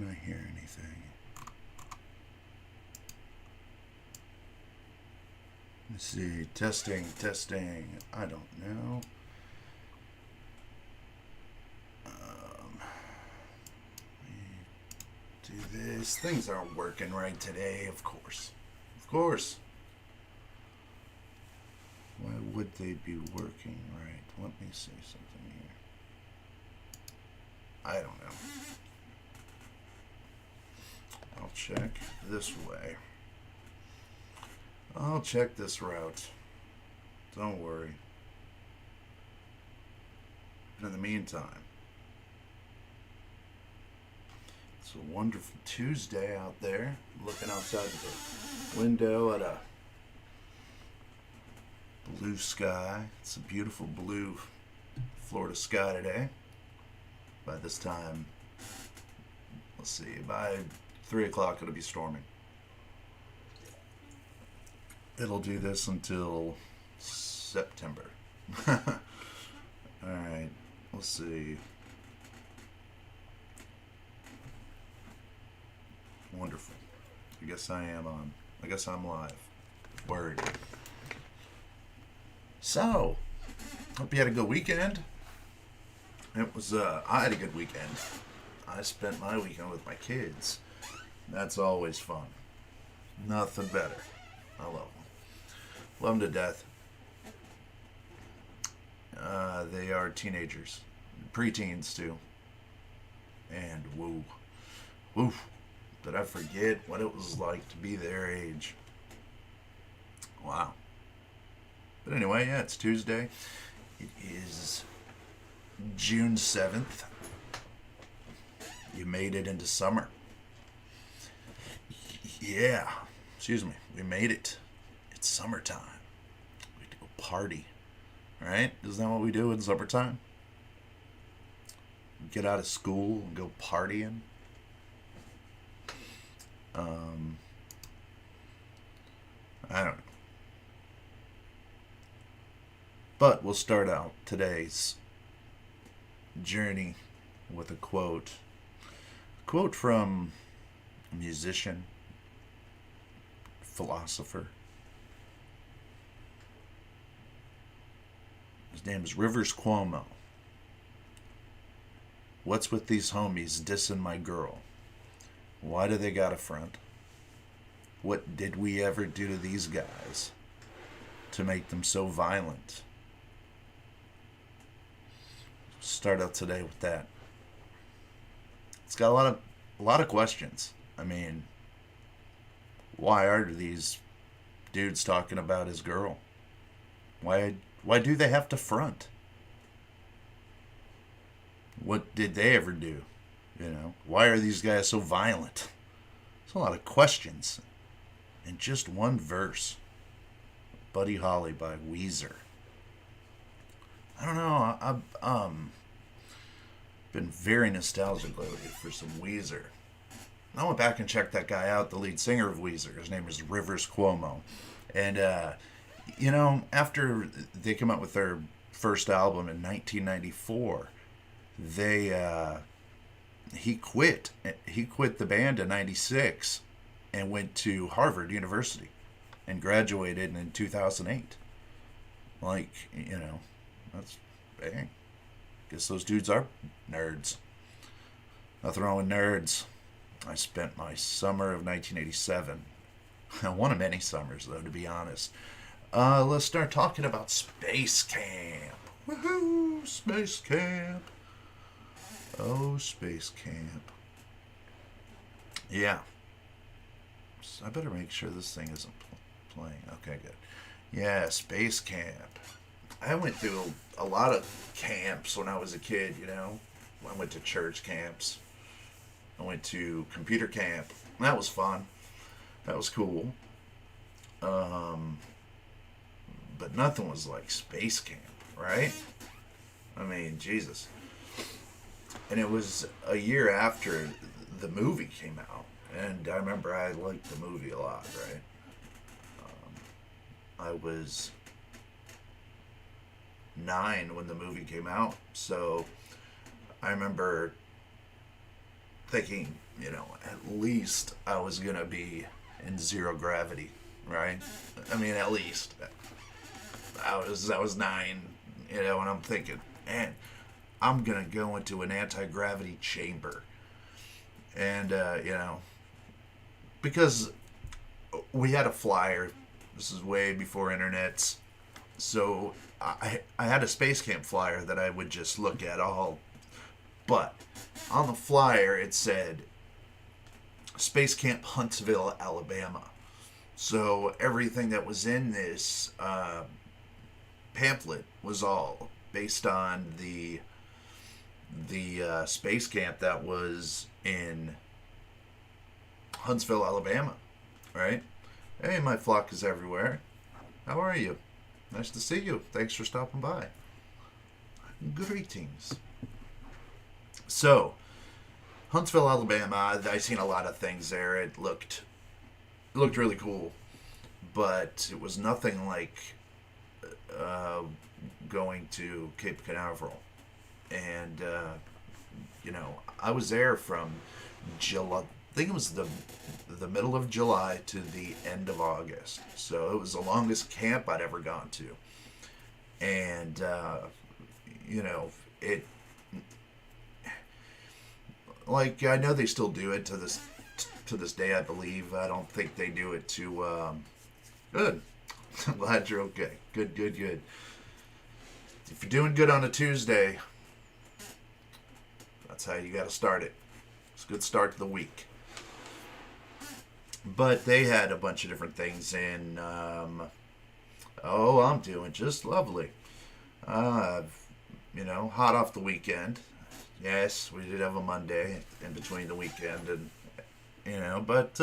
Can I hear anything? Let's see. Testing, testing. I don't know. Do this. Things aren't working right today, of course. Of course. Why would they be working right? Let me see something here. I don't know. I'll check this way. I'll check this route. Don't worry. But in the meantime, it's a wonderful Tuesday out there. Looking outside the window at a blue sky. It's a beautiful blue Florida sky today. By this time, let's see, by 3 o'clock it'll be storming. It'll do this until September. Alright, let's see. Wonderful. I guess I'm live. Word. So, hope you had a good weekend. It was, I had a good weekend. I spent my weekend with my kids. That's always fun. Nothing better. I love them. Love them to death. They are teenagers. Preteens, too. And woo. Woof. Did I forget what it was like to be their age? Wow. But anyway, yeah, it's Tuesday. It is June 7th. You made it into summer. Yeah. Excuse me. We made it. It's summertime. We have to go party. Right? Isn't that what we do in summertime? Get out of school and go partying. I don't know. But we'll start out today's journey with a quote. A quote from a musician, philosopher. His name is Rivers Cuomo. What's with these homies dissing my girl? Why do they got a front? What did we ever do to these guys to make them so violent? Start out today with that. It's got a lot of questions. I mean, why are these dudes talking about his girl? Why do they have to front? What did they ever do? You know, why are these guys so violent? There's a lot of questions in just one verse. Buddy Holly by Weezer. I don't know. I've been very nostalgic lately for some Weezer. I went back and checked that guy out, the lead singer of Weezer. His name is Rivers Cuomo. And, you know, after they came out with their first album in 1994, he quit. He quit the band in 96 and went to Harvard University and graduated in 2008. Like, you know, that's bang. Guess those dudes are nerds. Nothing wrong with nerds. I spent my summer of 1987. One of many summers, though, to be honest. Let's start talking about Space Camp. Woohoo! Space Camp. Oh, Space Camp. Yeah. So I better make sure this thing isn't playing. Okay, good. Yeah, Space Camp. I went through a lot of camps when I was a kid, you know. I went to church camps. I went to computer camp. That was fun. That was cool. But nothing was like Space Camp, right? I mean, Jesus. And it was a year after the movie came out. And I remember I liked the movie a lot, right? I was 9 when the movie came out. So I remember thinking, at least I was going to be in zero gravity, right? I mean, at least. I was 9, and I'm thinking, man, I'm going to go into an anti-gravity chamber. And, because we had a flyer. This is way before internets. So I had a space camp flyer that I would just look at all. But on the flyer, it said Space Camp Huntsville, Alabama. So everything that was in this pamphlet was all based on the space camp that was in Huntsville, Alabama, right? Hey, my flock is everywhere. How are you? Nice to see you. Thanks for stopping by. Greetings. So, Huntsville, Alabama. I seen a lot of things there. It looked really cool, but it was nothing like going to Cape Canaveral. And I was there from July. I think it was the middle of July to the end of August. So it was the longest camp I'd ever gone to. And it, like, I know they still do it to this day, I believe. I don't think they do it to good. I'm glad you're okay. Good. If you're doing good on a Tuesday, that's how you got to start it. It's a good start to the week. But they had a bunch of different things in. I'm doing just lovely. Hot off the weekend. Yes, we did have a Monday in between the weekend, and but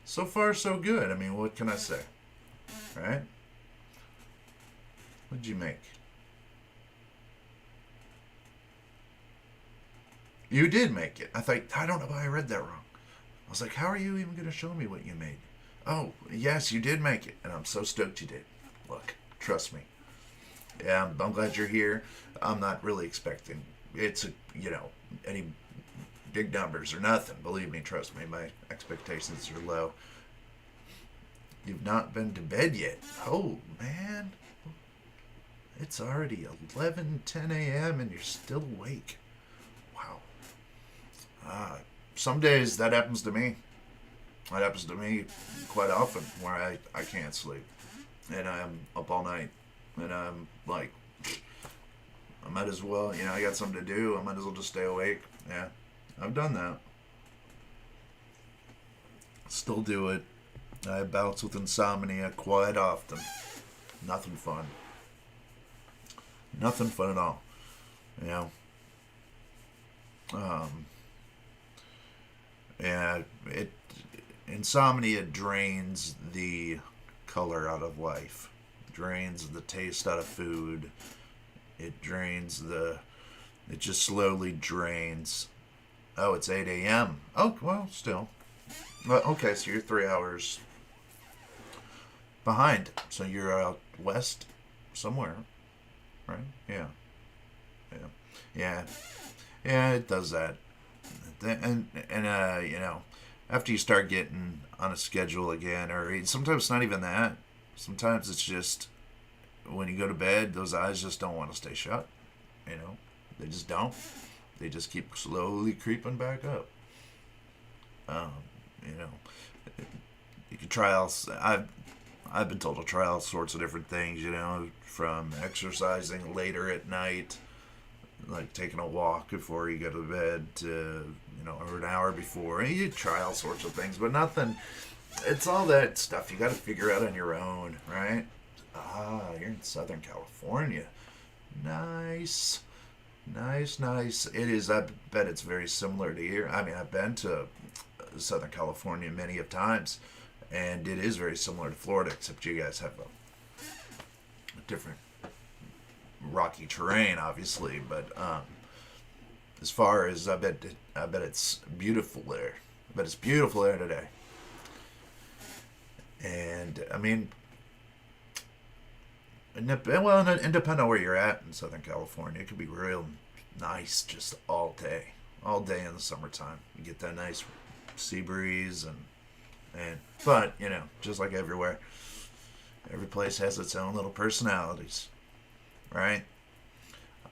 so far so good. I mean, what can I say, right? What'd you make? You did make it. I don't know why I read that wrong. I was like, how are you even going to show me what you made? Oh, yes, you did make it. And I'm so stoked you did. Look, trust me. Yeah, I'm glad you're here. I'm not really expecting any big numbers or nothing. Believe me, trust me, my expectations are low. You've not been to bed yet. Oh, man. It's already 10 a.m. and you're still awake. Wow. Some days that happens to me. That happens to me quite often where I can't sleep. And I'm up all night. And I'm like, I might as well, I got something to do. I might as well just stay awake. Yeah, I've done that. Still do it. I bounce with insomnia quite often. Nothing fun. Nothing fun at all. Yeah, insomnia drains the color out of life, drains the taste out of food. It just slowly drains. Oh, it's 8 a.m. Oh, well, still. Okay, so you're 3 hours behind. So you're out west somewhere, right? Yeah. Yeah, it does that. And after you start getting on a schedule again, or sometimes it's not even that. Sometimes it's just when you go to bed, those eyes just don't want to stay shut. They just don't. They just keep slowly creeping back up. You can try all. I've been told to try all sorts of different things. From exercising later at night, like taking a walk before you go to bed, to or an hour before. You try all sorts of things, but nothing. It's all that stuff you got to figure out on your own, right? You're in Southern California. Nice. It is. I bet it's very similar to here. I mean, I've been to Southern California many of times, and it is very similar to Florida, except you guys have a different rocky terrain, obviously. But as far as I bet it's beautiful there. I bet it's beautiful there today. And I mean, and depending on where you're at in Southern California, it could be real nice just all day. all day in the summertime. You get that nice sea breeze and but just like everywhere, every place has its own little personalities, right?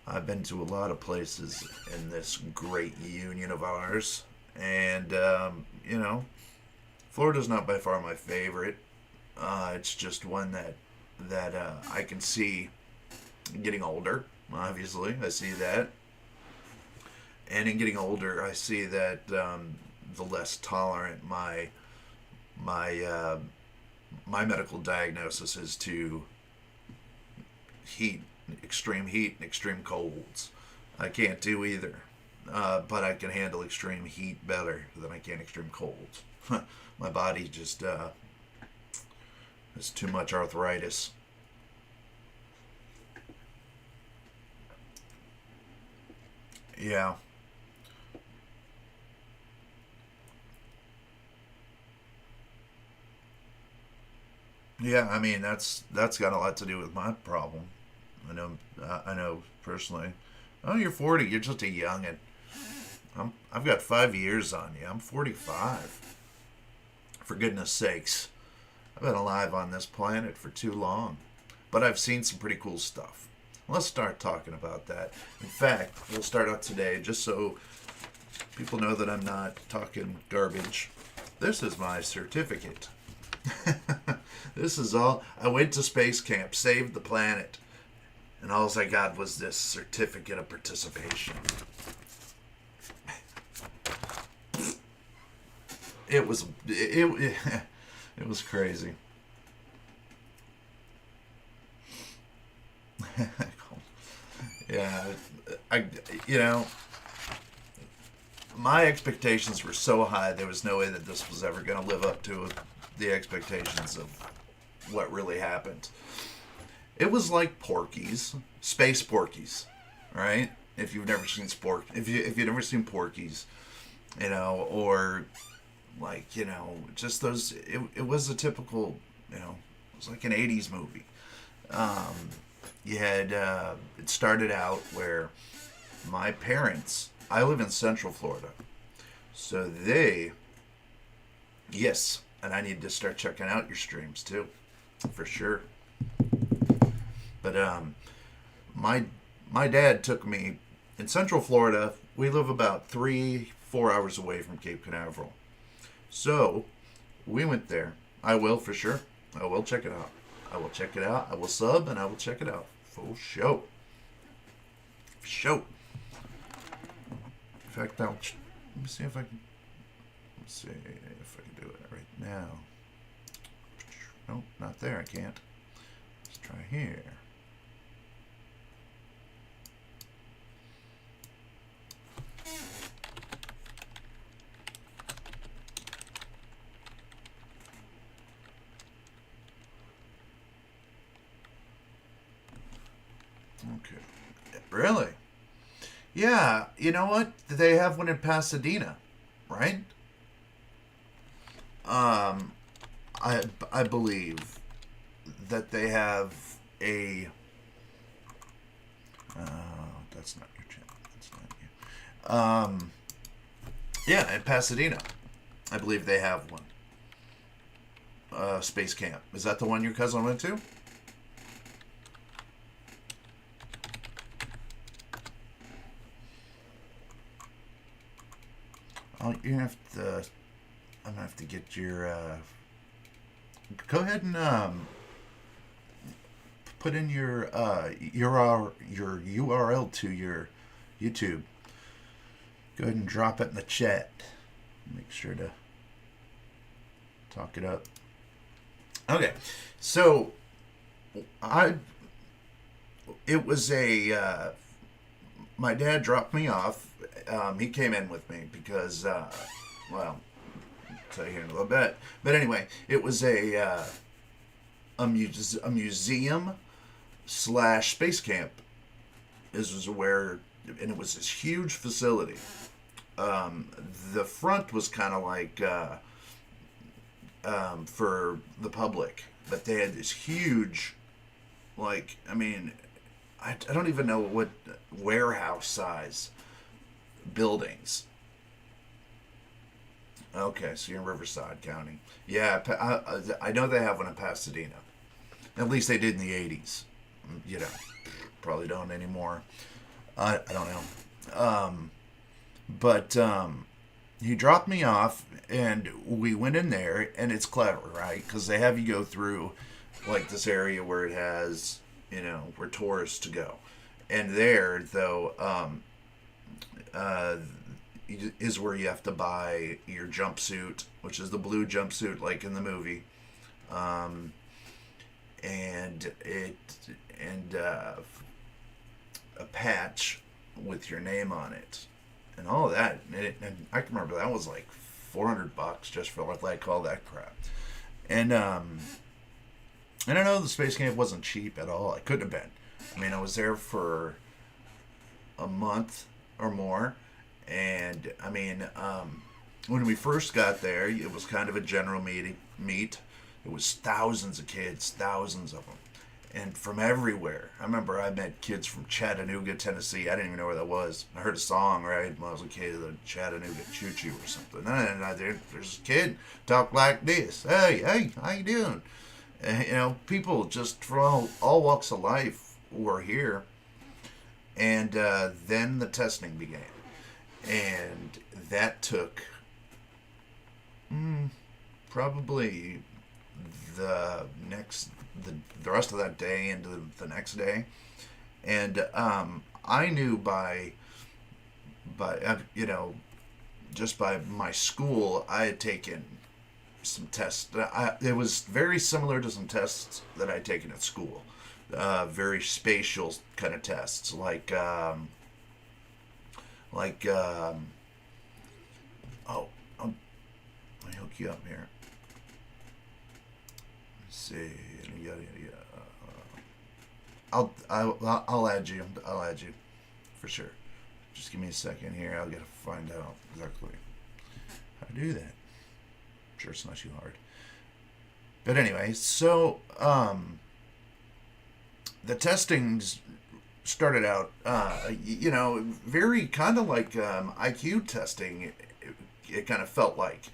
I've been to a lot of places in this great union of ours, and Florida's not by far my favorite. It's just one that I can see getting older. Obviously, I see that, and in getting older, I see that the less tolerant my my medical diagnosis is to heat, extreme heat, and extreme colds. I can't do either, but I can handle extreme heat better than I can extreme colds. My body just has too much arthritis. Yeah. Yeah, I mean that's got a lot to do with my problem. I know personally. Oh, you're 40. You're just a youngin'. I've got 5 years on you. I'm 45. For goodness sakes, I've been alive on this planet for too long, but I've seen some pretty cool stuff. Let's start talking about that. In fact, we'll start out today just so people know that I'm not talking garbage. This is my certificate. This is all. I went to space camp, saved the planet, and all I got was this certificate of participation. It was crazy. Yeah, I you know my expectations were so high. There was no way that this was ever going to live up to the expectations of what really happened. It was like Porky's, space Porky's, right? If you've never seen if you've never seen Porky's, or like just those. It was a typical, it was like an '80s movie. Um, you had it started out where my parents. I live in Central Florida, so yes, and I need to start checking out your streams too, for sure. But my my dad took me in Central Florida. We live about 3-4 hours away from Cape Canaveral, so we went there. I will for sure. I will check it out. I will check it out. I will sub and I will check it out. Full show. Show. In fact, let me see if I can. Let's see if I can do it right now. Nope, not there. I can't. Let's try here. Okay. Really? Yeah. You know what? They have one in Pasadena, right? Um, I believe that they have a. That's not your channel. That's not you. Yeah, in Pasadena, I believe they have one. Space camp. Is that the one your cousin went to? Oh, you have to. I'm gonna have to get your. Go ahead and put in your URL to your YouTube. Go ahead and drop it in the chat. Make sure to talk it up. Okay, so I. It was a. My dad dropped me off. He came in with me because, well, I'll tell you here in a little bit. But anyway, it was a museum slash space camp. This was where, and it was this huge facility. The front was kind of like for the public, but they had this huge, I don't even know what warehouse size buildings. Okay, so you're in Riverside County. Yeah, I know they have one in Pasadena. At least they did in the 80s. You know, probably don't anymore. I don't know. But he dropped me off, and we went in there, and it's clever, right? Because they have you go through, like, this area where it has, where tourists go. And there, though, uh, is where you have to buy your jumpsuit, which is the blue jumpsuit, like in the movie. Um, and it and a patch with your name on it, and all of that. And I can remember that was like $400 just for like all that crap. And and I know the Space Camp wasn't cheap at all. It couldn't have been. I mean, I was there for a month or more, and I mean, when we first got there, it was kind of a general meet. It was thousands of kids, thousands of them, and from everywhere. I remember I met kids from Chattanooga, Tennessee. I didn't even know where that was. I heard a song, right, when I was a kid, the Chattanooga Choo Choo or something. And there's a kid talk like this. Hey, how you doing? And, people just from all walks of life were here. And then the testing began. And that took probably the rest of that day into the next day. And I knew by just by my school, I had taken some tests. It was very similar to some tests that I'd taken at school. Very spatial kind of tests, like oh, let me hook you up here. Let's see, I'll add you. I'll add you for sure. Just give me a second here. I'll get to find out exactly how to do that. I'm sure it's not too hard. But anyway, so the testings started out, very kind of like IQ testing. It kind of felt like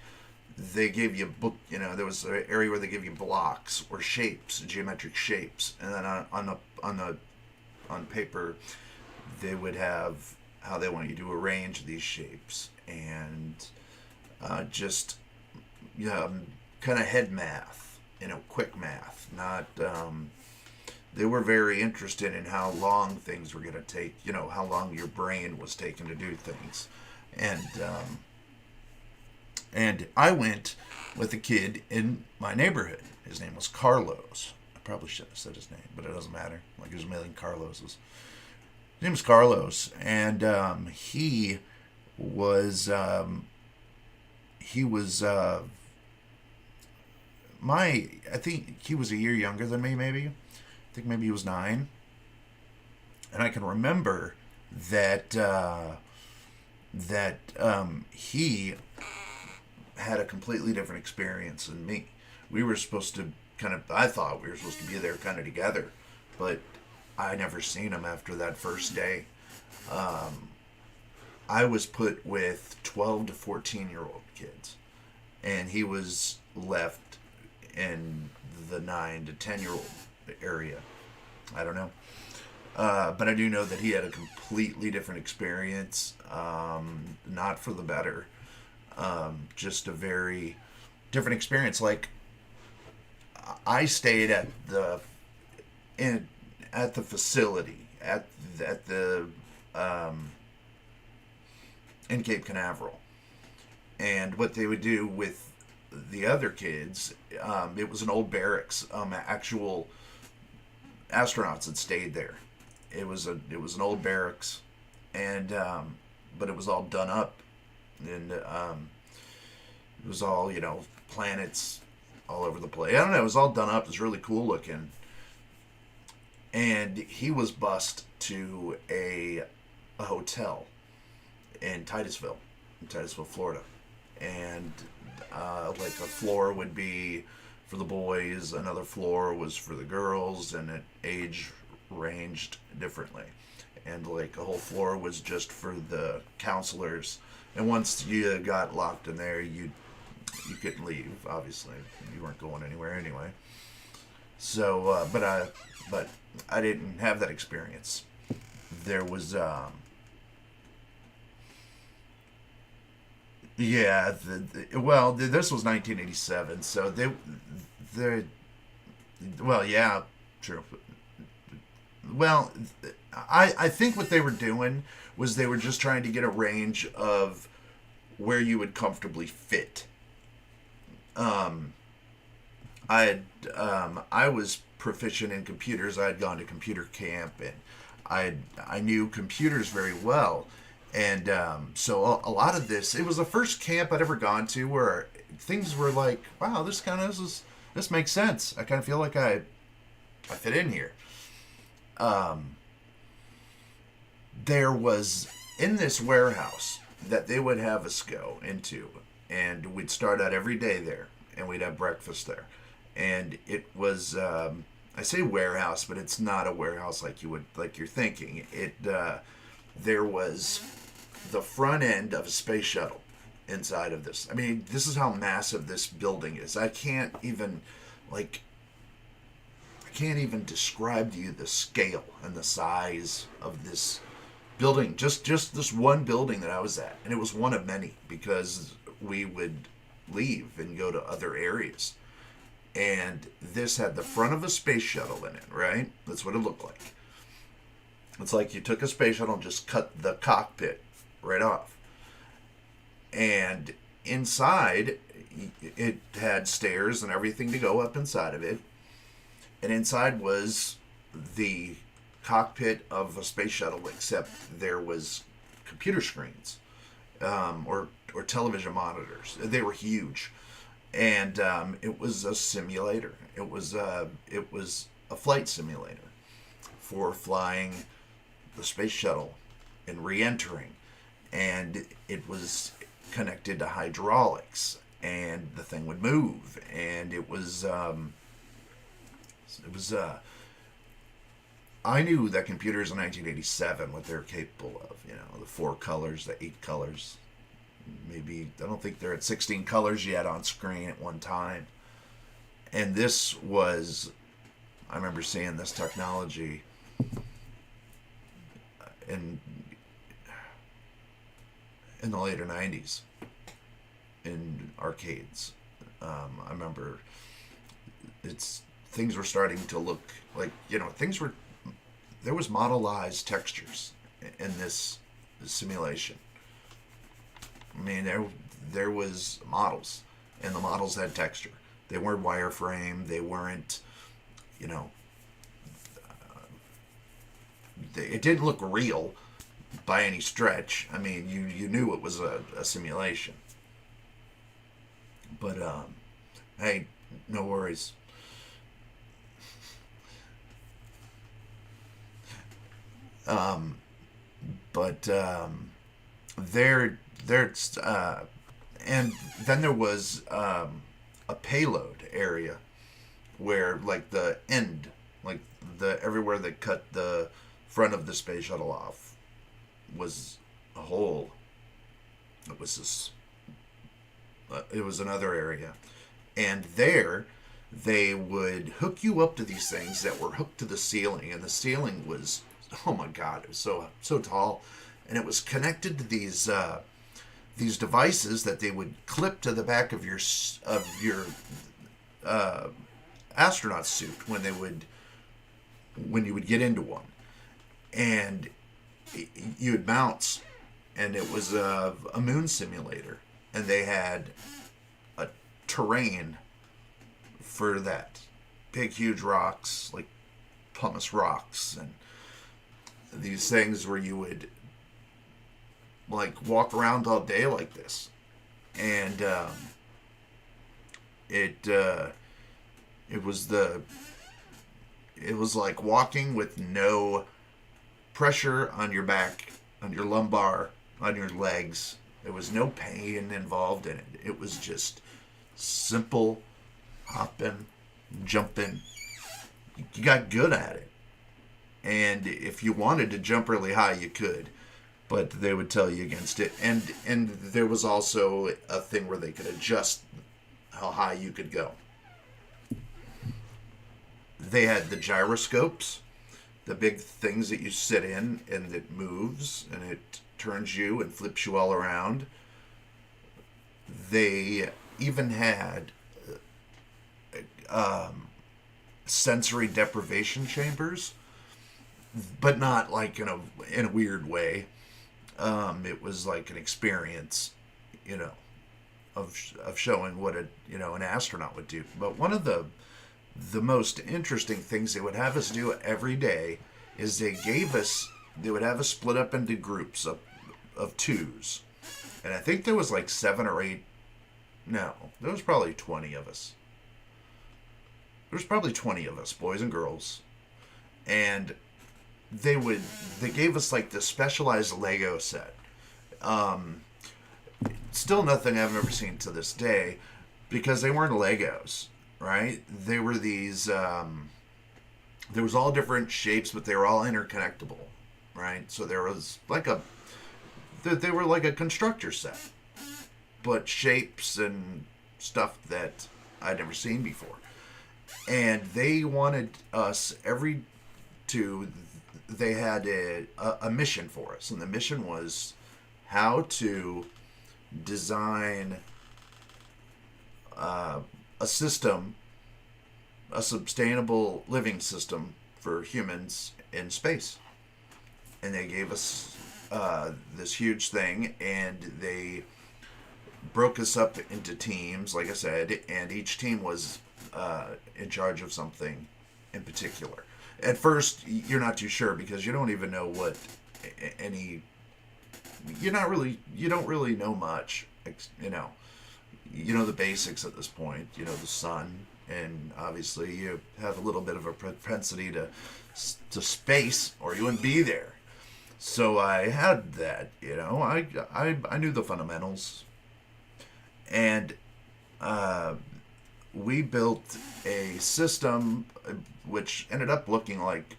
they gave you there was an area where they give you blocks or shapes, geometric shapes, and then on paper they would have how they want you to arrange these shapes, and just kind of head math, quick math. Not they were very interested in how long things were going to take, how long your brain was taking to do things, and I went with a kid in my neighborhood. His name was Carlos. I probably shouldn't have said his name, but it doesn't matter. Like, there's a million Carloses. His name was Carlos, and he was I think he was a year younger than me, maybe. I think maybe he was 9. And I can remember that he had a completely different experience than me. We were supposed to I thought we were supposed to be there kind of together, but I never seen him after that first day. I was put with 12 to 14-year-old kids, and he was left in the 9 to 10-year-old area. I don't know. But I do know that he had a completely different experience, not for the better. Just a very different experience. Like, I stayed at the facility at the in Cape Canaveral, and what they would do with the other kids, it was an old barracks. Actual astronauts had stayed there. It was an old barracks, and but it was all done up. And it was all, planets all over the place. I don't know, it was all done up. It was really cool looking. And he was bused to a hotel in Titusville, Florida. And like a floor would be for the boys, another floor was for the girls, and it age ranged differently. and like a whole floor was just for the counselors. And once you got locked in there, you couldn't leave. Obviously, you weren't going anywhere anyway. So, but I didn't have that experience. There was, yeah, this was 1987, so well, yeah, true. Well, I think what they were doing was they were just trying to get a range of where you would comfortably fit. Um, I was proficient in computers. I had gone to computer camp, and I knew computers very well, and so a lot of this, it was the first camp I'd ever gone to where things were like, wow, this makes sense. I kind of feel like I fit in here. Um, there was in this warehouse that they would have us go into, and we'd start out every day there, and we'd have breakfast there, and it was I say warehouse, but it's not a warehouse like you're thinking. There was the front end of a space shuttle inside of this. I mean, this is how massive this building is. Like I can't even describe to you the scale and the size of this building. Just this one building that I was at, and it was one of many because we would leave and go to other areas. And this had the front of a space shuttle in it, right? That's what it looked like. It's like you took a space shuttle and just cut the cockpit right off. And inside, it had stairs and everything to go up inside of it. And inside was the cockpit of a space shuttle, except there was computer screens, or television monitors. They were huge. And it was a simulator. It was a flight simulator for flying the space shuttle and re-entering, and it was connected to hydraulics, and the thing would move, and it was I knew that computers in 1987 what they're capable of. You know, the 4 colors, the 8 colors. Maybe, I don't think they're at 16 colors yet on screen at one time. And this was, I remember seeing this technology in the later 90s in arcades. I remember things were starting to look like, there was modelized textures in this simulation. I mean, there was models, and the models had texture. They weren't wireframe. They weren't, it didn't look real by any stretch. I mean, you knew it was a simulation. But, hey, no worries. There's and then there was a payload area where, like, the end, like everywhere they cut the front of the space shuttle off was a hole. It was it was another area, and there they would hook you up to these things that were hooked to the ceiling, and the ceiling was, oh my God, it was so tall, and it was connected to these devices that they would clip to the back of your astronaut suit when you would get into one, and you would bounce, and it was a moon simulator, and they had a terrain for that, big huge rocks, like pumice rocks, and these things where you would like walk around all day like this, and it was like walking with no pressure on your back, on your lumbar, on your legs. There was no pain involved in it. It was just simple hopping, jumping. You got good at it. and if you wanted to jump really high, you could, but they would tell you against it. And there was also a thing where they could adjust how high you could go. They had the gyroscopes, the big things that you sit in and it moves and it turns you and flips you all around. They even had sensory deprivation chambers, but not like in a weird way. It was like an experience, you know, of showing what an astronaut would do. But one of the most interesting things they would have us do every day is they would have us split up into groups of twos. And I think there was like 7 or 8. No, there was probably 20 of us. There was probably 20 of us, boys and girls. And they gave us like this specialized Lego set. Still nothing I've ever seen to this day, because they weren't Legos, right? They were these, there was all different shapes, but they were all interconnectable, right? So there was like they were like a constructor set, but shapes and stuff that I'd never seen before. And they wanted us they had a mission for us, and the mission was how to design a system, a sustainable living system for humans in space. And they gave us this huge thing, and they broke us up into teams, like I said, and each team was in charge of something in particular. At first, you're not too sure because you don't even know what you don't really know much, you know. You know the basics at this point, you know, the sun, and obviously you have a little bit of a propensity to space, or you wouldn't be there. So I had that, you know, I knew the fundamentals, and we built a system which ended up looking like,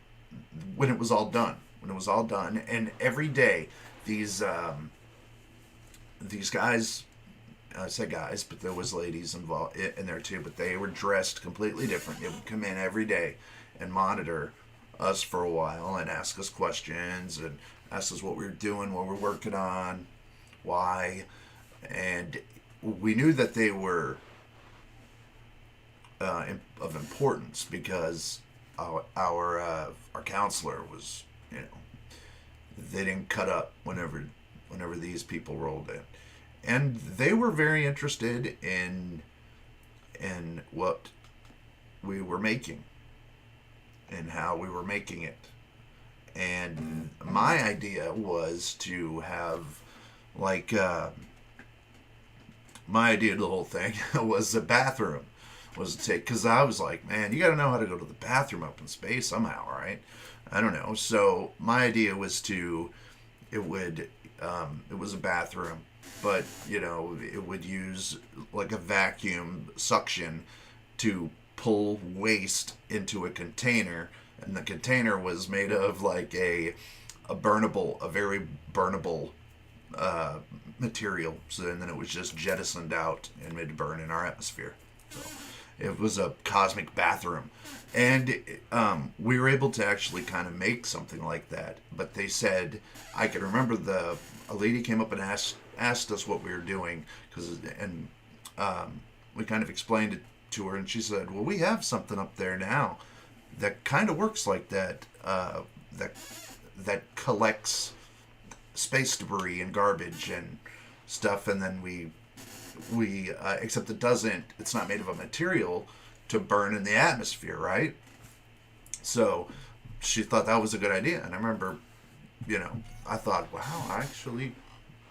when it was all done, and every day these guys, I say guys, but there was ladies involved in there too, but they were dressed completely different. They would come in every day and monitor us for a while and ask us questions and ask us what we were doing, what we're working on, why. And we knew that they were of importance because our counselor was, you know, they didn't cut up whenever these people rolled in. And they were very interested in what we were making and how we were making it. And my idea was to have, like, my idea of the whole thing was a bathroom. Was to take, because I was like, man, you got to know how to go to the bathroom up in space somehow, right? I don't know. So my idea was it was a bathroom, but, you know, it would use like a vacuum suction to pull waste into a container, and the container was made of like a very burnable material. So and then it was just jettisoned out and made to burn in our atmosphere. So it was a cosmic bathroom, and we were able to actually kind of make something like that. But they said, I can remember a lady came up and asked us what we were doing, and we kind of explained it to her, and she said, well, we have something up there now that kind of works like that, that collects space debris and garbage and stuff, and then we except it's not made of a material to burn in the atmosphere, right? So she thought that was a good idea. And I remember, you know, I thought, wow, I actually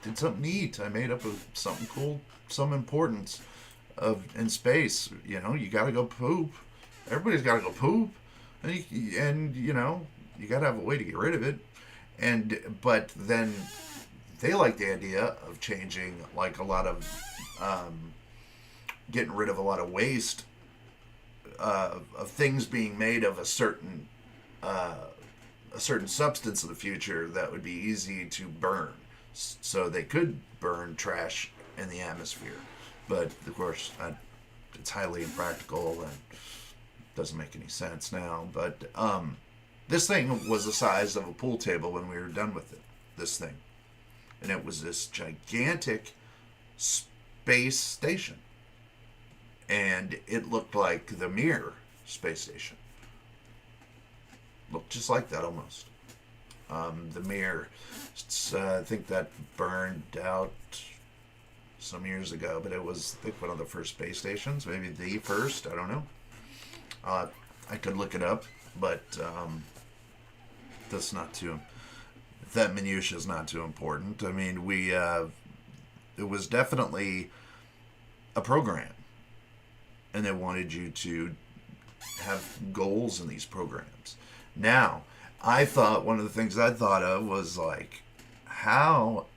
did something neat. I made up something cool, some importance in space. You know, you got to go poop. Everybody's got to go poop. And you know, you got to have a way to get rid of it. But then they like the idea of changing, like, a lot of getting rid of a lot of waste of things being made of a certain a certain substance in the future that would be easy to burn. So they could burn trash in the atmosphere. But, of course, it's highly impractical and doesn't make any sense now. But this thing was the size of a pool table when we were done with it. This thing. And it was this gigantic space station. And it looked like the Mir space station. Looked just like that almost. The Mir, I think that burned out some years ago, but it was, I think, one of the first space stations, maybe the first, I don't know. I could look it up, but that's not too, that minutia is not too important. I mean, it was definitely a program, and they wanted you to have goals in these programs. Now, I thought one of the things I thought of was like, how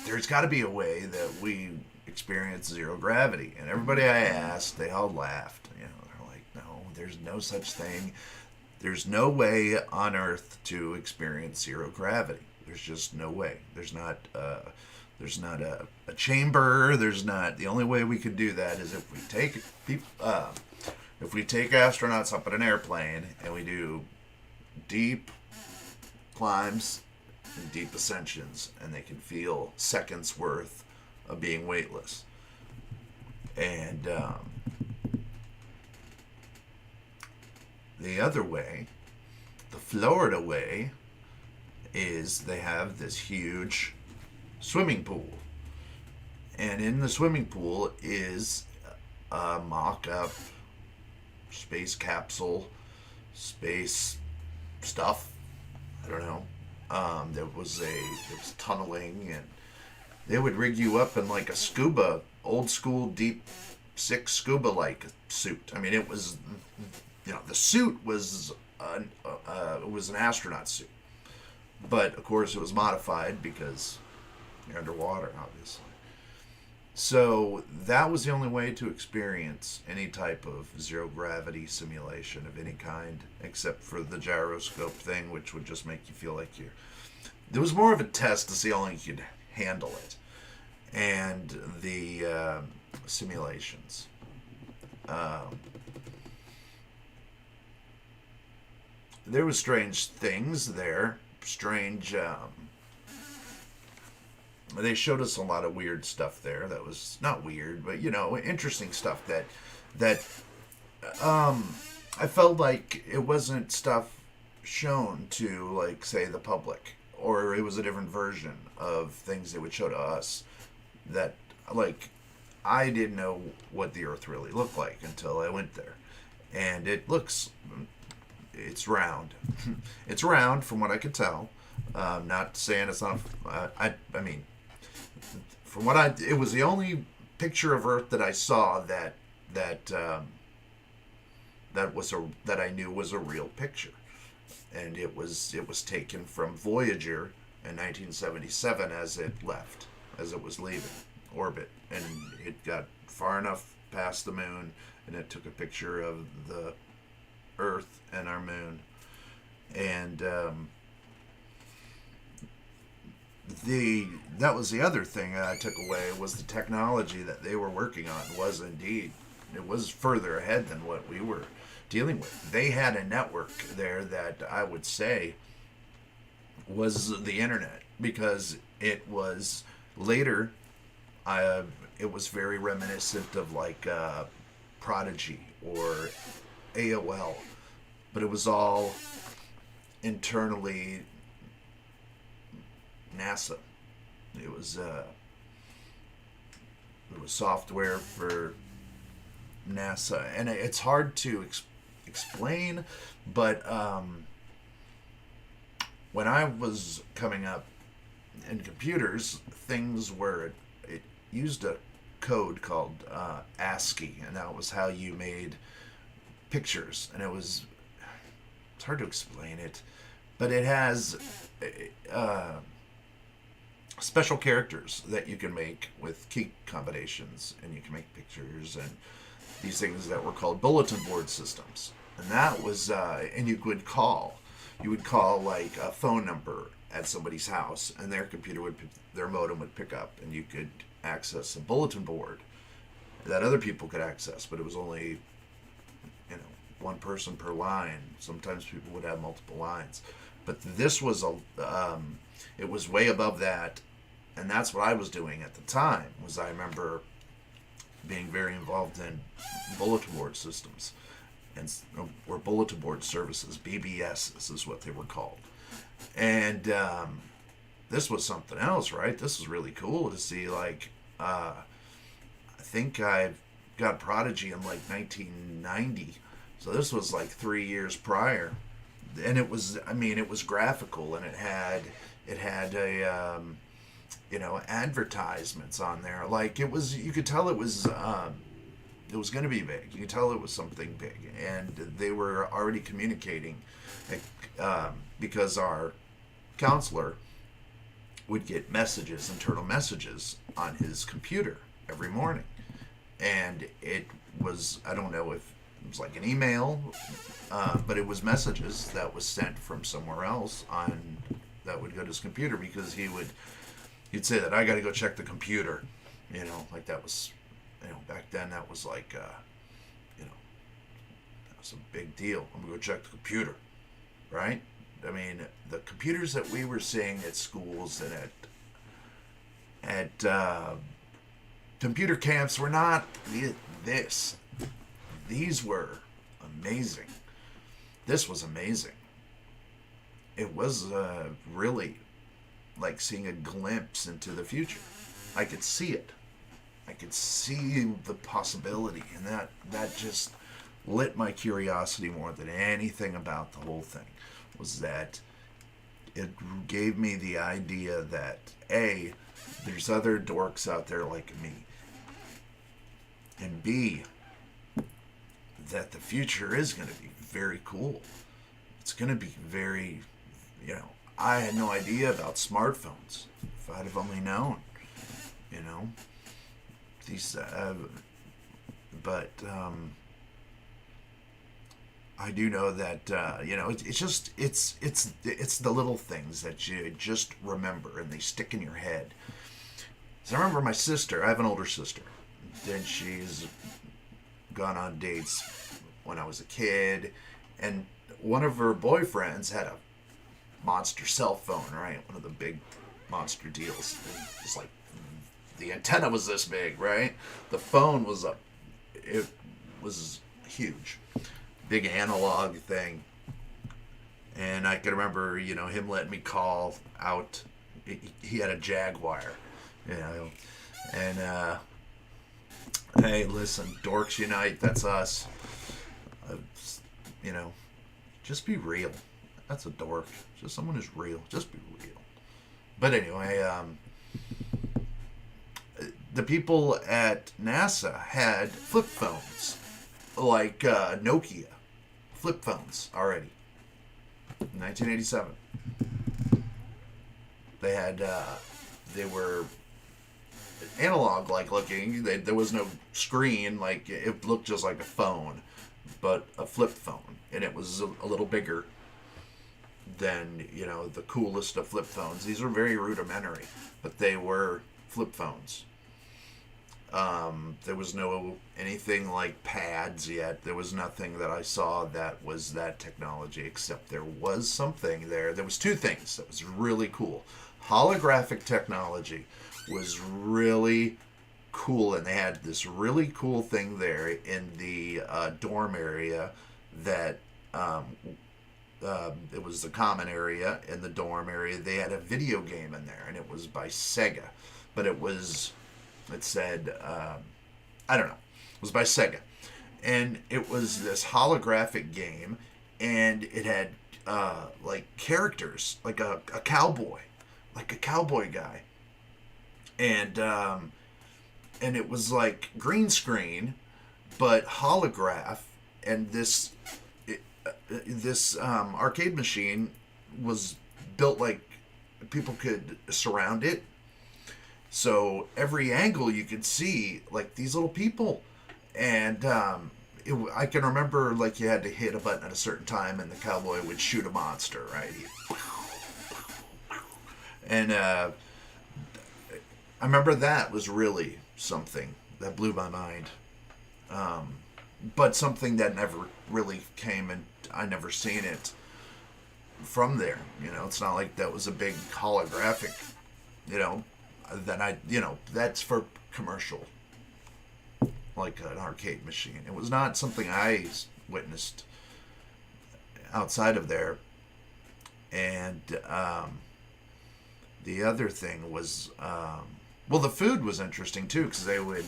there's got to be a way that we experience zero gravity. And everybody I asked, they all laughed. You know, they're like, no, there's no such thing. There's no way on Earth to experience zero gravity. There's just no way. There's not a chamber. There's not. The only way we could do that is if we take people. If we take astronauts up in an airplane and we do deep climbs and deep ascensions, and they can feel seconds worth of being weightless. And the other way, the Florida way, is they have this huge swimming pool. And in the swimming pool is a mock-up space capsule, space stuff. I don't know. There was tunneling, and they would rig you up in like a scuba, old school deep six scuba like suit. I mean, it was, the suit was it was an astronaut suit, but of course it was modified because you're underwater, obviously. So that was the only way to experience any type of zero gravity simulation of any kind, except for the gyroscope thing, which would just make you feel like you're... There was more of a test to see how long you could handle it. And the simulations. There was strange things there. Strange... they showed us a lot of weird stuff there. That was not weird, but interesting stuff that I felt like it wasn't stuff shown to, like, say, the public, or it was a different version of things they would show to us that, like, I didn't know what the Earth really looked like until I went there. And it's round. It's round from what I could tell. Not saying it's not, I mean, from what it was the only picture of Earth that I saw that I knew was a real picture, and it was taken from Voyager in 1977 as it was leaving orbit, and it got far enough past the moon, and it took a picture of the Earth and our moon, and that was the other thing I took away, was the technology that they were working on it was further ahead than what we were dealing with. They had a network there that I would say was the internet, because it was later, it was very reminiscent of like Prodigy or AOL, but it was all internally NASA. It was software for NASA, and it's hard to explain, but when I was coming up in computers, things were, it used a code called ASCII, and that was how you made pictures, and it's hard to explain it, but it has special characters that you can make with key combinations, and you can make pictures, and these things that were called bulletin board systems. and that was and you would call. You would call like a phone number at somebody's house, and their computer would, their modem would pick up, and you could access a bulletin board that other people could access, but it was only, you know, one person per line. Sometimes people would have multiple lines, but this was it was way above that, and that's what I was doing at the time. Was I remember being very involved in bulletin board systems, and or bulletin board services, BBS is what they were called, and this was something else, right? This was really cool to see. Like, I think I got Prodigy in like 1990, so this was like 3 years prior, and it was, I mean, it was graphical, and it had a you know, advertisements on there. Like, it was, you could tell it was going to be big. You could tell it was something big, and they were already communicating, because our counselor would get messages, internal messages, on his computer every morning, and it was, I don't know if it was like an email, but it was messages that was sent from somewhere else on, that would go to his computer, because he'd say that, I got to go check the computer, you know, like that was, you know, back then that was like, you know, that was a big deal. I'm going to go check the computer, right? I mean, the computers that we were seeing at schools and at computer camps were not this. These were amazing. This was amazing. It was really like seeing a glimpse into the future. I could see it. I could see the possibility, and that just lit my curiosity more than anything about the whole thing. Was that it gave me the idea that A, there's other dorks out there like me, and B, that the future is going to be very cool. It's going to be very, you know, I had no idea about smartphones. If I'd have only known, you know, these, but I do know that, you know, it's just, it's the little things that you just remember, and they stick in your head. So I remember my sister, I have an older sister, and she's gone on dates when I was a kid, and one of her boyfriends had a monster cell phone, right? One of the big monster deals. It's like, the antenna was this big, right? The phone was it was huge. Big analog thing. And I can remember, you know, him letting me call out. He had a Jaguar, you know. And, hey, listen, Dorks Unite, that's us. You know, just be real. That's a dork. Just someone who's real. Just be real. But anyway, the people at NASA had flip phones, like Nokia flip phones already. In 1987. They had, they were analog like looking. There was no screen, like it looked just like a phone, but a flip phone, and it was a little bigger than, you know, the coolest of flip phones. These were very rudimentary, but they were flip phones. There was no anything like pads yet. There was nothing that I saw that was that technology, except there was something there. There was two things that was really cool. Holographic technology was really cool, and they had this really cool thing there in the dorm area that it was the common area in the dorm area. They had a video game in there, and it was by Sega, but it said, I don't know, it was by Sega, and it was this holographic game, and it had like characters, like a cowboy guy, and it was like green screen, but holograph, and this arcade machine was built like people could surround it. So every angle you could see like these little people, and I can remember like you had to hit a button at a certain time, and the cowboy would shoot a monster, right? And I remember that was really something that blew my mind. Um, but something that never really came, and I never seen it from there. It's not like that was a big holographic. You know, that that's for commercial, like an arcade machine. It was not something I witnessed outside of there. And the other thing was, well, the food was interesting too, because they would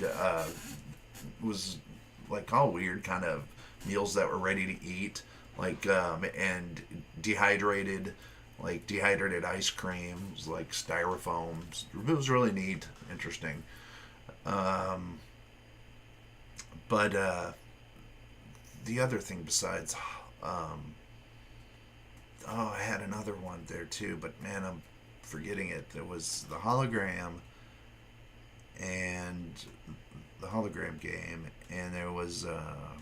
was like all weird kind of meals that were ready to eat, like and dehydrated, like dehydrated ice creams, like styrofoams. It was really neat, interesting. Um, but the other thing besides, um, oh, I had another one there too, but man, I'm forgetting it. There was the hologram and the hologram game, and there was oh,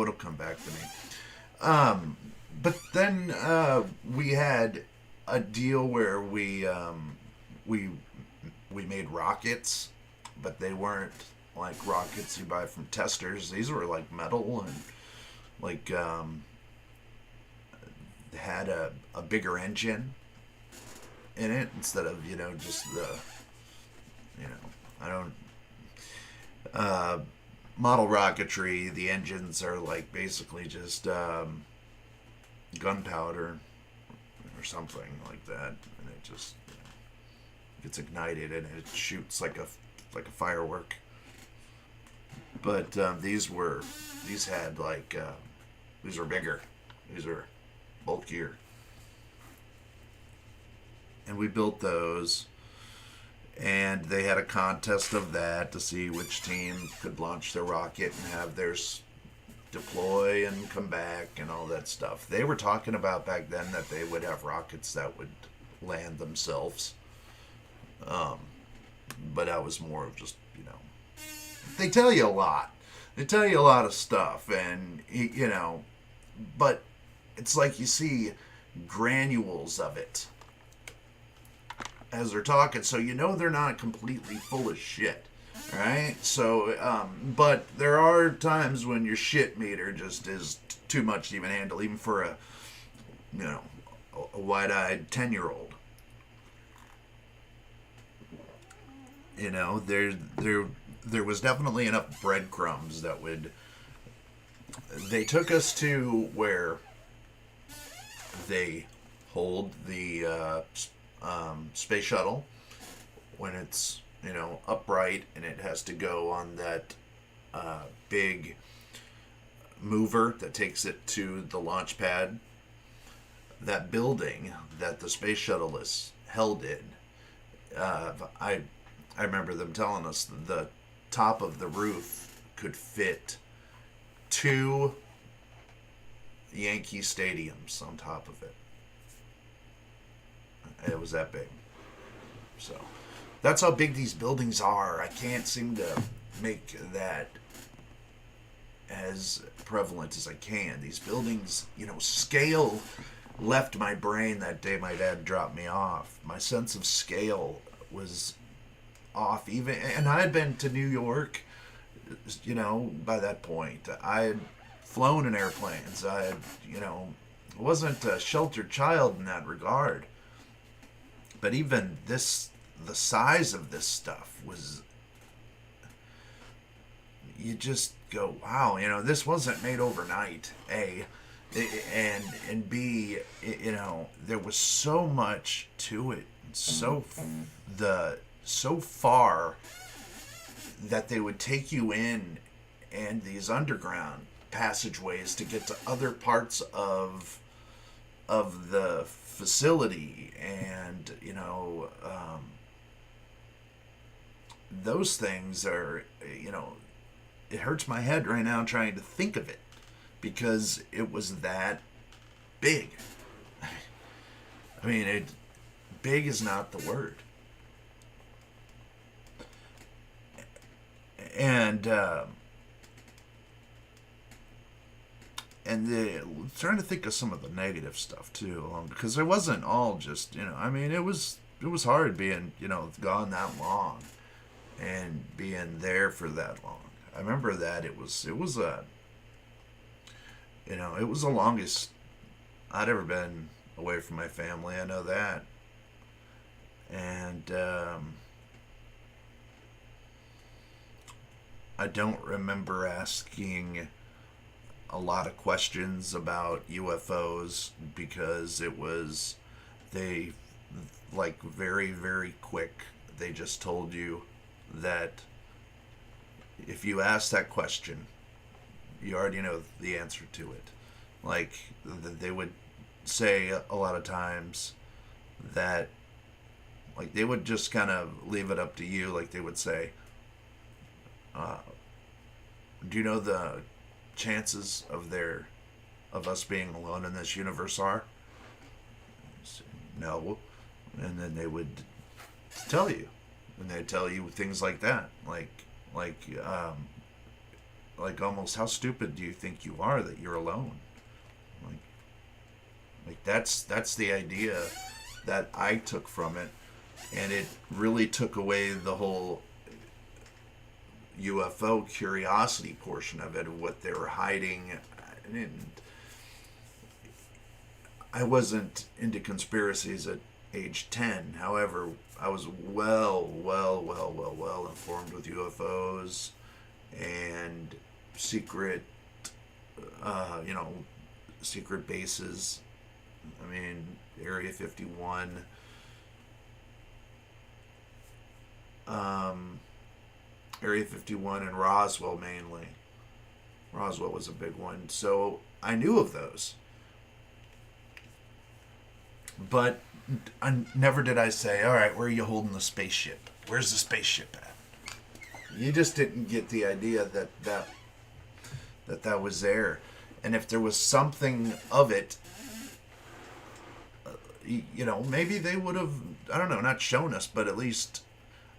it'll come back to me. Um, but then we had a deal where we we made rockets, but they weren't like rockets you buy from testers. These were like metal and like had a bigger engine in it instead of just the I don't model rocketry. The engines are like basically just gunpowder or something like that, and it just gets ignited and it shoots like a firework. But these had like these were bigger, these were bulkier, and we built those. And they had a contest of that to see which team could launch their rocket and have theirs deploy and come back and all that stuff. They were talking about back then that they would have rockets that would land themselves. Um, but that was more of just, they tell you a lot. They tell you a lot of stuff. And, but it's like you see granules of it as they're talking, so they're not completely full of shit, right? So, but there are times when your shit meter just is too much to even handle, even for a wide-eyed 10-year-old. There was definitely enough breadcrumbs that would. They took us to where they hold the space shuttle when it's upright, and it has to go on that big mover that takes it to the launch pad. That building that the space shuttle is held in, I remember them telling us the top of the roof could fit 2 Yankee stadiums on top of it. It was that big. So that's how big these buildings are. I can't seem to make that as prevalent as I can. These buildings, scale left my brain that day my dad dropped me off. My sense of scale was off even, and I had been to New York, by that point. I had flown in airplanes. I had, wasn't a sheltered child in that regard. But even the size of this stuff was, you just go, wow, this wasn't made overnight, A, and B, there was so much to it, so far that they would take you in and these underground passageways to get to other parts of the facility, and those things are, it hurts my head right now trying to think of it, because it was that big. I mean, big is not the word. And and trying to think of some of the negative stuff too, because it wasn't all just, I mean, it was hard being, gone that long and being there for that long. I remember that it was it was the longest I'd ever been away from my family. I know that. And I don't remember asking a lot of questions about UFOs because they, like, very, very quick, they just told you that if you ask that question, you already know the answer to it. Like, they would say a lot of times that, like, they would just kind of leave it up to you. Like, they would say, do you know the chances of us being alone in this universe are? Say, no. And then they would tell you. And they'd tell you things like that. Like almost, how stupid do you think you are that you're alone? Like that's the idea that I took from it, and it really took away the whole UFO curiosity portion of it, of what they were hiding. And I wasn't into conspiracies at age 10. However, I was well informed with UFOs and secret, secret bases. I mean, Area 51. Area 51 and Roswell mainly. Roswell was a big one. So I knew of those. But never did I say, all right, where are you holding the spaceship? Where's the spaceship at? You just didn't get the idea that was there. And if there was something of it, maybe they would have, I don't know, not shown us, but at least,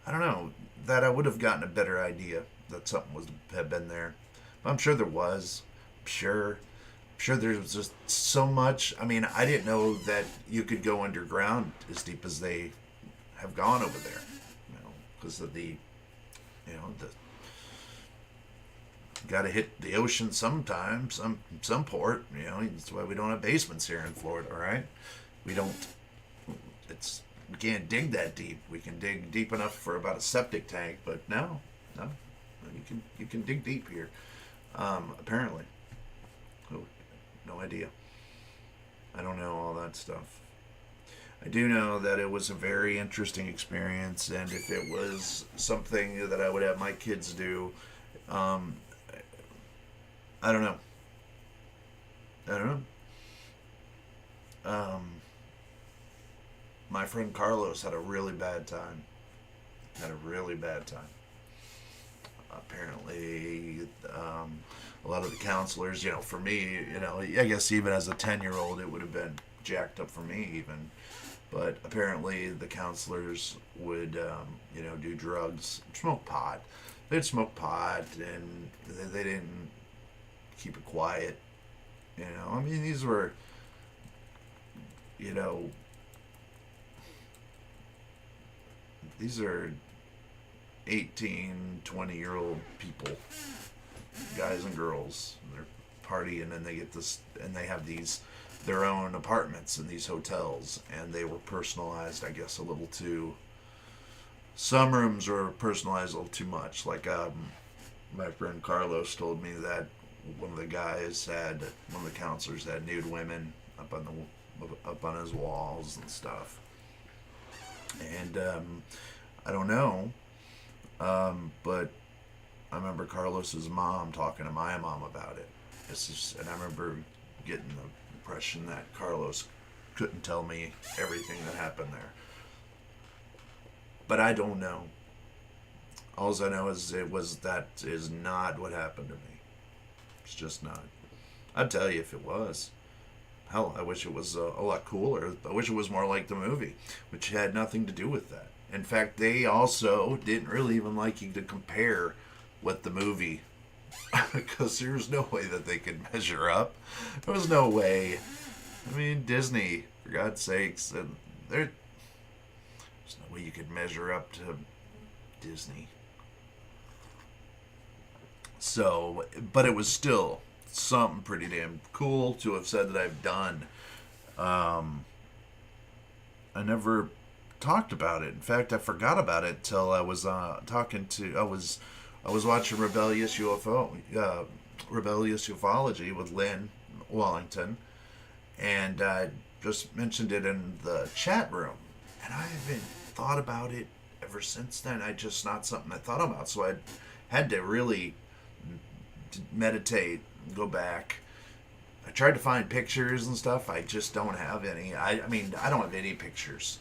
I don't know, that I would have gotten a better idea that something had been there. But I'm sure there was. I'm sure there was just so much. I mean, I didn't know that you could go underground as deep as they have gone over there, because of the got to hit the ocean sometime, some port. That's why we don't have basements here in Florida, right? We can't dig that deep. We can dig deep enough for about a septic tank, but no, you can dig deep here. Apparently, no idea. I don't know all that stuff. I do know that it was a very interesting experience, and if it was something that I would have my kids do, I don't know. My friend Carlos had a really bad time. Apparently, a lot of the counselors, for me, I guess even as a 10-year-old, it would have been jacked up for me even. But apparently the counselors would, do drugs, smoke pot. They'd smoke pot, and they didn't keep it quiet. I mean, these were, these are 18, 20-year-old people, guys and girls. They're partying, and they get this, and they have their own apartments in these hotels, and they were personalized, I guess, a little too. Some rooms were personalized a little too much. Like, my friend Carlos told me that one of the counselors had nude women up on his walls and stuff. And I don't know, but I remember Carlos's mom talking to my mom about it. And I remember getting the impression that Carlos couldn't tell me everything that happened there. But I don't know. All I know is that is not what happened to me. It's just not. I'd tell you if it was. Hell, I wish it was a lot cooler. I wish it was more like the movie, which had nothing to do with that. In fact, they also didn't really even like you to compare what the movie because there's no way that they could measure up. There was no way. I mean, Disney, for God's sakes, there's no way you could measure up to Disney. So, but it was still something pretty damn cool to have said that I've done. I never talked about it. In fact, I forgot about it till I was I was watching Rebellious Ufology with Lynn Wallington, and I just mentioned it in the chat room, and I haven't thought about it ever since then. I just not something I thought about, so I had to really meditate, go back. I tried to find pictures and stuff. I just don't have any. I mean, I don't have any pictures.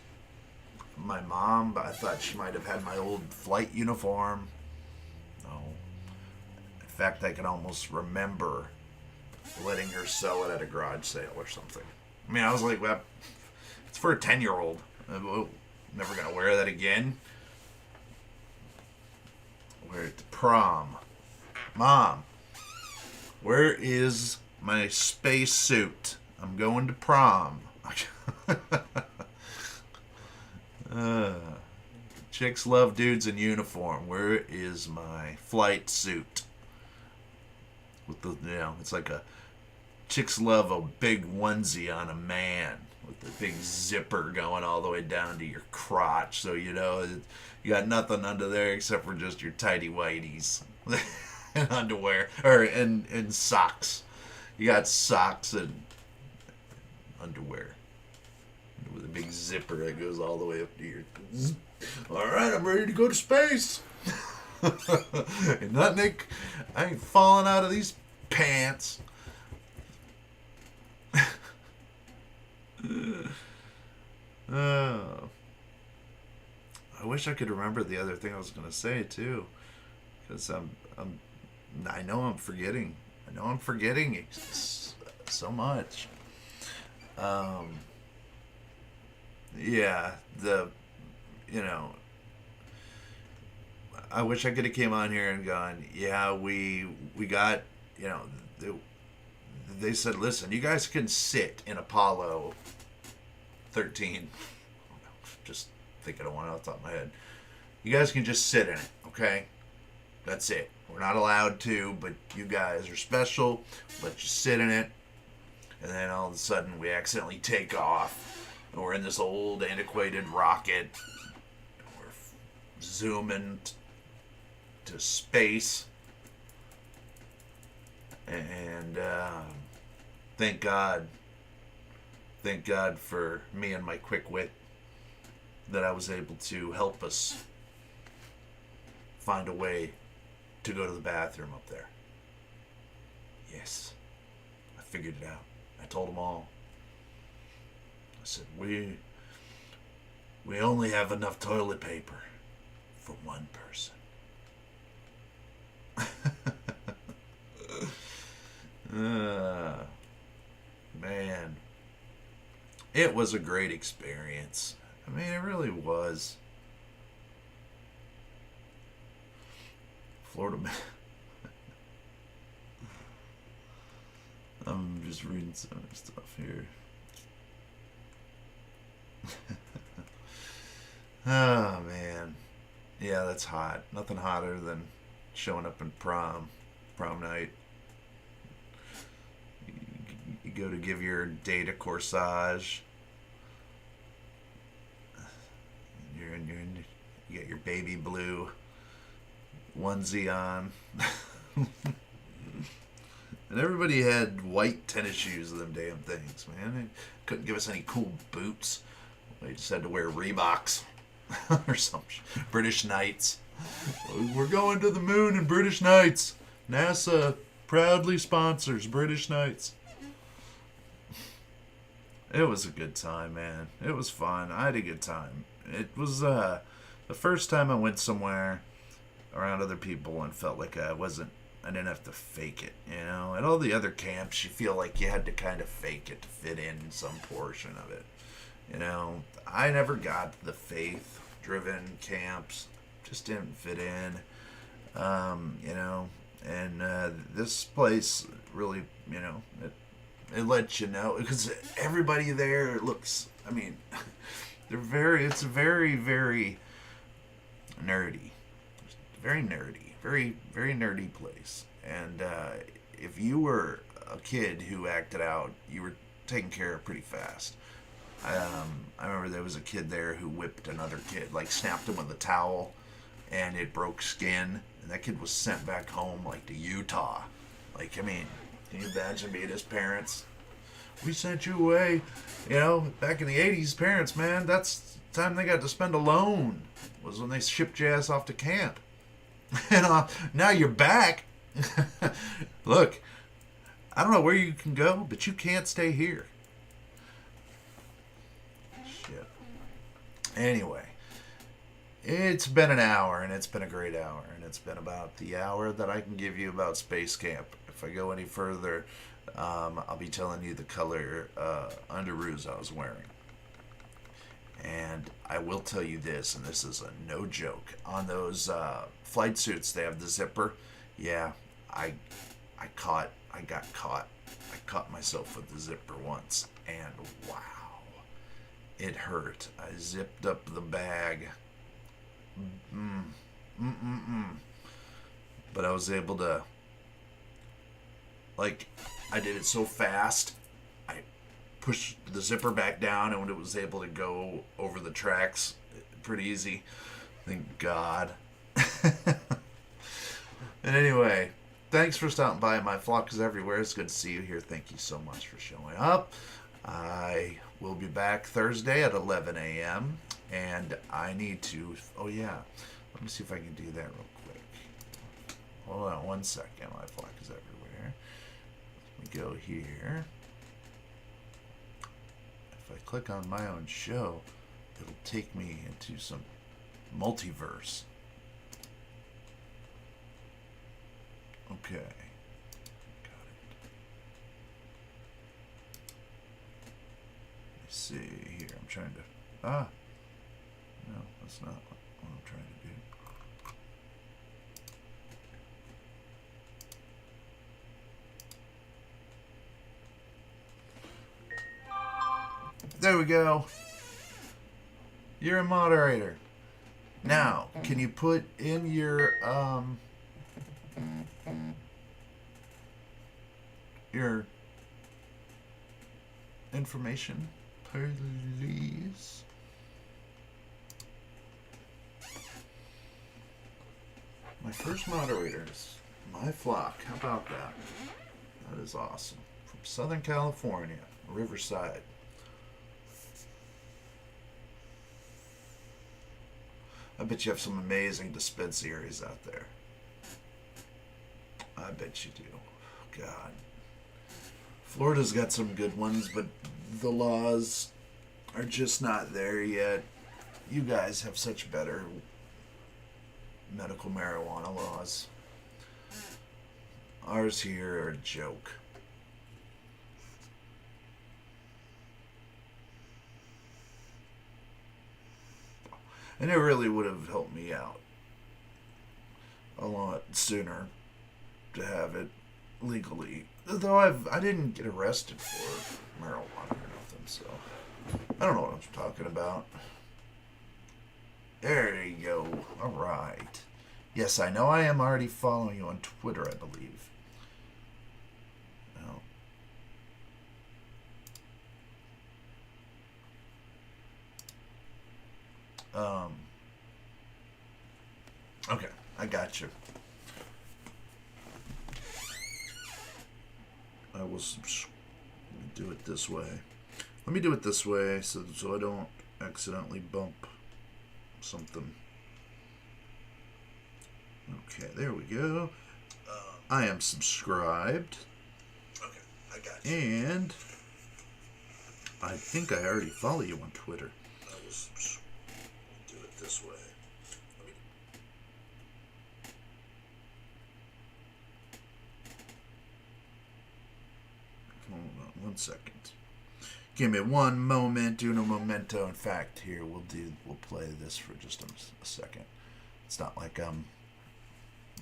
My mom, I thought she might have had my old flight uniform. No. In fact, I can almost remember letting her sell it at a garage sale or something. I mean, I was like, well, it's for a 10-year-old. Never going to wear that again. Wear it to prom. Mom, where is my space suit? I'm going to prom. Chicks love dudes in uniform. Where is my flight suit? With the, it's like a chicks love a big onesie on a man with the big zipper going all the way down to your crotch, so you got nothing under there except for just your tighty whities and underwear and socks. You got socks and underwear with a big zipper that goes all the way up to your. All right, I'm ready to go to space. And nothing, I ain't falling out of these pants. I wish I could remember the other thing I was gonna say too, because I know I'm forgetting. I know I'm forgetting so much. Yeah, I wish I could have came on here and gone, yeah, we got, they said, listen, you guys can sit in Apollo 13. Just thinking of one off the top of my head. You guys can just sit in it, okay? That's it. We're not allowed to, but you guys are special. Let you sit in it. And then all of a sudden we accidentally take off. And we're in this old antiquated rocket. We're zooming to space. And thank God for me and my quick wit that I was able to help us find a way to go to the bathroom up there. Yes, I figured it out. I told them all. I said, we only have enough toilet paper for one person. Man, it was a great experience. I mean, it really was. Florida man. I'm just reading some stuff here. Oh, man. Yeah, that's hot. Nothing hotter than showing up in prom night. You go to give your date a corsage. You get your baby blue onesie on. And everybody had white tennis shoes of them damn things, man. They couldn't give us any cool boots. They just had to wear Reeboks or some British Knights. We're going to the moon in British Knights. NASA proudly sponsors British Knights. It was a good time, man. It was fun. I had a good time. It was the first time I went somewhere around other people and felt like I didn't have to fake it, At all the other camps, you feel like you had to kind of fake it to fit in some portion of it. I never got the faith-driven camps. Just didn't fit in. And this place really, it lets you know, because everybody there looks, I mean, it's very, very nerdy. Very nerdy. Very, very nerdy place. And if you were a kid who acted out, you were taken care of pretty fast. I remember there was a kid there who whipped another kid, like snapped him with a towel, and it broke skin. And that kid was sent back home, like to Utah. Like, I mean, can you imagine being his parents? We sent you away. Back in the 80s, parents, man, that's the time they got to spend alone, was when they shipped your ass off to camp. And now you're back. Look, I don't know where you can go, but you can't stay here. Shit. Anyway, it's been an hour, and it's been a great hour, and it's been about the hour that I can give you about Space Camp. If I go any further, I'll be telling you the color underoos I was wearing. And I will tell you this, and this is a no joke. On those flight suits, they have the zipper. Yeah, I got caught. I caught myself with the zipper once, and wow, it hurt. I zipped up the bag. But I was able to, I did it so fast. I pushed the zipper back down, and when it was able to go over the tracks pretty easy. Thank God. And anyway, thanks for stopping by. My flock is everywhere. It's good to see you here. Thank you so much for showing up. I will be back Thursday at 11 a.m. And I need to... Oh, yeah. Let me see if I can do that real quick. Hold on 1 second. My flock is everywhere. Let me go here. If I click on my own show, it'll take me into some multiverse. Okay. Got it. Let's see here. I'm trying to... No, that's not what I'm trying to do. There we go. You're a moderator. Now, can you put in your information, please? My first moderator is my flock. How about that? That is awesome. From Southern California, Riverside. I bet you have some amazing dispensaries out there. I bet you do. God. Florida's got some good ones, but the laws are just not there yet. You guys have such better medical marijuana laws. Ours here are a joke. And it really would have helped me out a lot sooner to have it legally. Though I didn't get arrested for marijuana or nothing, so I don't know what I'm talking about. There you go. All right. Yes, I know I am already following you on Twitter, I believe. Okay, I got you. I will do it this way. Let me do it this way so I don't accidentally bump something. Okay, there we go. I am subscribed. Okay, I got you. And I think I already follow you on Twitter. I will do it this way. Hold on 1 second. Give me one moment, uno momento. In fact, here we'll play this for just a second. It's not like I'm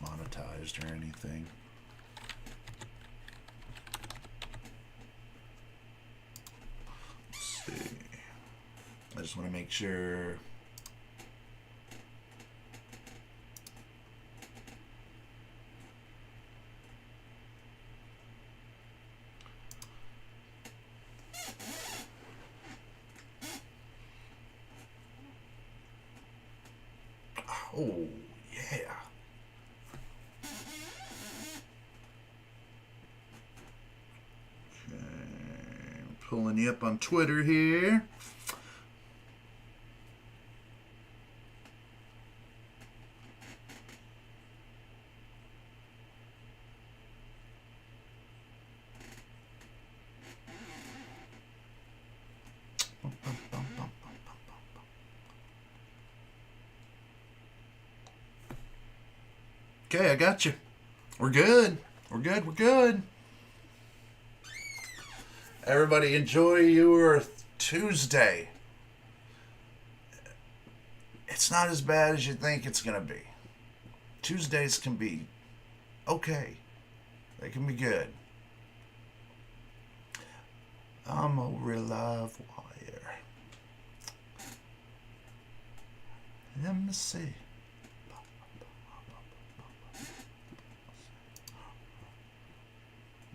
monetized or anything. Let's see. I just want to make sure. Oh, yeah. Okay. Pulling you up on Twitter here. Okay, I got you. We're good. We're good. We're good. Everybody enjoy your Tuesday. It's not as bad as you think it's going to be. Tuesdays can be okay. They can be good. I'm a real live wire. Let me see.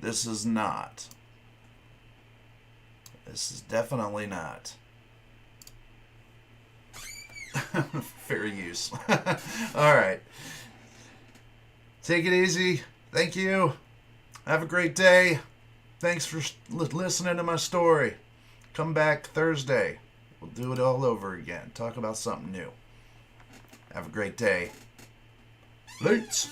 This is not. This is definitely not. Fair use. All right. Take it easy. Thank you. Have a great day. Thanks for listening to my story. Come back Thursday. We'll do it all over again. Talk about something new. Have a great day. Lates.